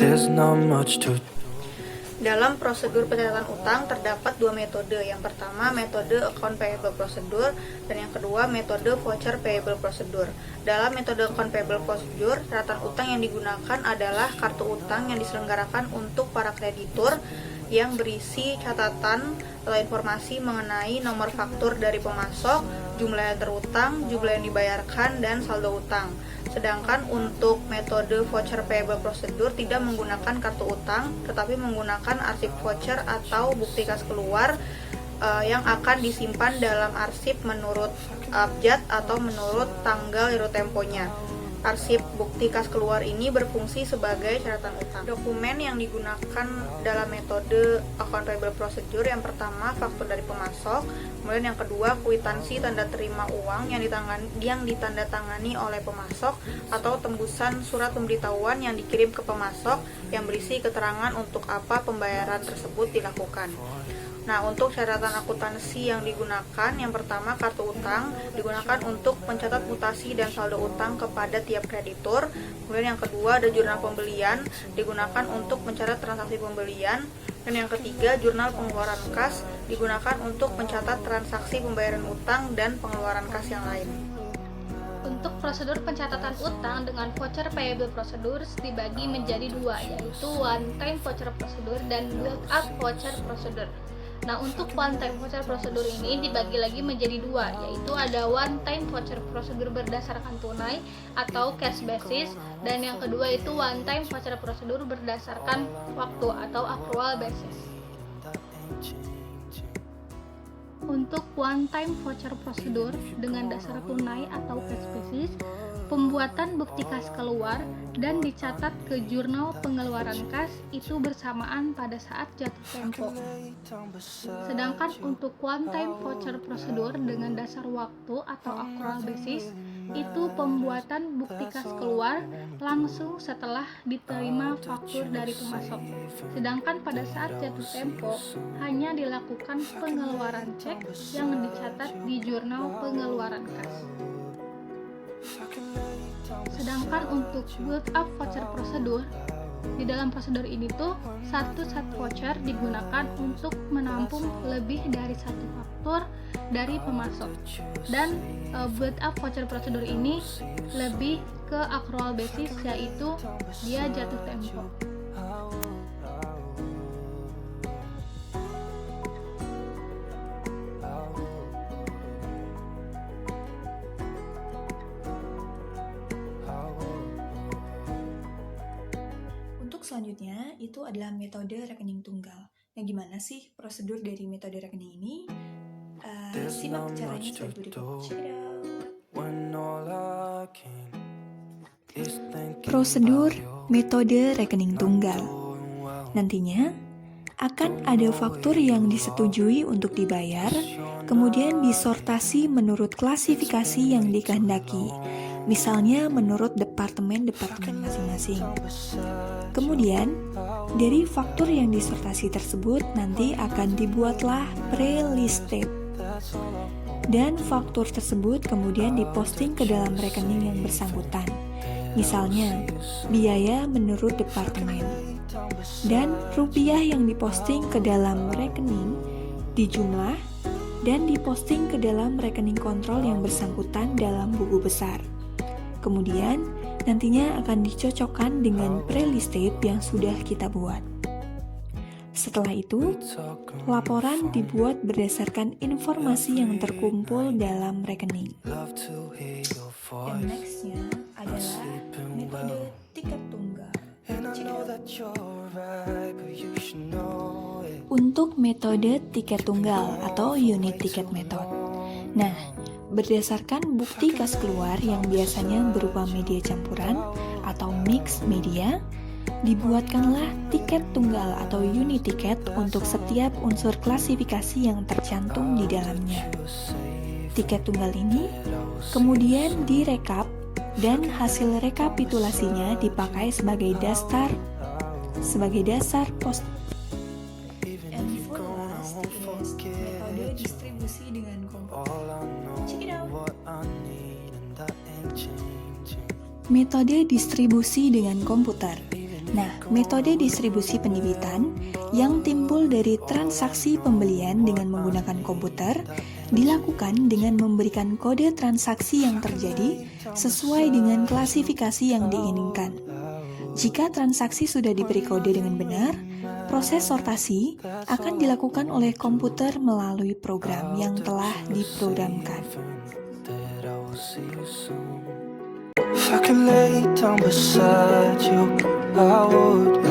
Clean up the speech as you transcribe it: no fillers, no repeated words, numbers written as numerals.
There's not much to. Dalam prosedur pencatatan utang terdapat dua metode. Yang pertama metode account payable procedure dan yang kedua metode voucher payable procedure. Dalam metode account payable procedure, catatan utang yang digunakan adalah kartu utang yang diselenggarakan untuk para kreditur yang berisi catatan atau informasi mengenai nomor faktur dari pemasok, jumlah yang terutang, jumlah yang dibayarkan, dan saldo utang. Sedangkan untuk metode voucher payable procedure tidak menggunakan kartu utang, tetapi menggunakan arsip voucher atau bukti kas keluar yang akan disimpan dalam arsip menurut abjad atau menurut tanggal jatuh temponya. Arsip bukti kas keluar ini berfungsi sebagai catatan utang. Dokumen yang digunakan dalam metode account payable procedure yang pertama faktur dari pemasok, kemudian yang kedua kwitansi tanda terima uang yang ditandatangani oleh pemasok atau tembusan surat pemberitahuan yang dikirim ke pemasok yang berisi keterangan untuk apa pembayaran tersebut dilakukan. Nah, untuk catatan akuntansi yang digunakan, yang pertama kartu utang digunakan untuk mencatat mutasi dan saldo utang kepada tiap kreditur. Kemudian yang kedua ada jurnal pembelian digunakan untuk mencatat transaksi pembelian. Dan yang ketiga jurnal pengeluaran kas digunakan untuk mencatat transaksi pembayaran utang dan pengeluaran kas yang lain. Untuk prosedur pencatatan utang dengan voucher payable procedure dibagi menjadi dua, yaitu one time voucher procedure dan build up voucher procedure. Nah, untuk one time voucher procedure ini dibagi lagi menjadi dua, yaitu ada one time voucher procedure berdasarkan tunai atau cash basis, dan yang kedua itu one time voucher procedure berdasarkan waktu atau accrual basis. Untuk one time voucher procedure dengan dasar tunai atau cash basis, pembuatan bukti kas keluar dan dicatat ke jurnal pengeluaran kas itu bersamaan pada saat jatuh tempo. Sedangkan untuk one time voucher procedure dengan dasar waktu atau accrual basis, itu pembuatan bukti kas keluar langsung setelah diterima faktur dari pemasok. Sedangkan pada saat jatuh tempo hanya dilakukan pengeluaran cek yang dicatat di jurnal pengeluaran kas. Sedangkan untuk build up voucher procedure, di dalam prosedur ini tuh satu set voucher digunakan untuk menampung lebih dari satu faktur dari pemasok. Dan build up voucher procedure ini lebih ke accrual basis, yaitu dia jatuh tempo. Selanjutnya itu adalah metode rekening tunggal. Nah, gimana sih prosedur dari metode rekening ini? Simak caranya sebagai berikut. Check it out. Prosedur metode rekening tunggal. Nantinya akan ada faktur yang disetujui untuk dibayar, kemudian disortasi menurut klasifikasi yang dikehendaki. Misalnya menurut departemen masing-masing. Kemudian, dari faktur yang disortasi tersebut nanti akan dibuatlah pre-list tab. Dan faktur tersebut kemudian diposting ke dalam rekening yang bersangkutan. Misalnya, biaya menurut departemen. Dan rupiah yang diposting ke dalam rekening dijumlah dan diposting ke dalam rekening kontrol yang bersangkutan dalam buku besar. Kemudian, nantinya akan dicocokkan dengan pre-list tab yang sudah kita buat. Setelah itu, laporan dibuat berdasarkan informasi yang terkumpul dalam rekening. Dan nextnya adalah metode tiket tunggal. Untuk metode tiket tunggal atau unit ticket method. Nah, berdasarkan bukti kas keluar yang biasanya berupa media campuran atau mixed media, dibuatkanlah tiket tunggal atau unit tiket untuk setiap unsur klasifikasi yang tercantum di dalamnya. Tiket tunggal ini kemudian direkap dan hasil rekapitulasinya dipakai sebagai dasar post. And for last is metode distribusi dengan komputer. Check it out. Metode distribusi dengan komputer. Nah, metode distribusi pendebitan yang timbul dari transaksi pembelian dengan menggunakan komputer dilakukan dengan memberikan kode transaksi yang terjadi sesuai dengan klasifikasi yang diinginkan. Jika transaksi sudah diberi kode dengan benar, proses sortasi akan dilakukan oleh komputer melalui program yang telah diprogramkan. If I could lay down beside you, I would.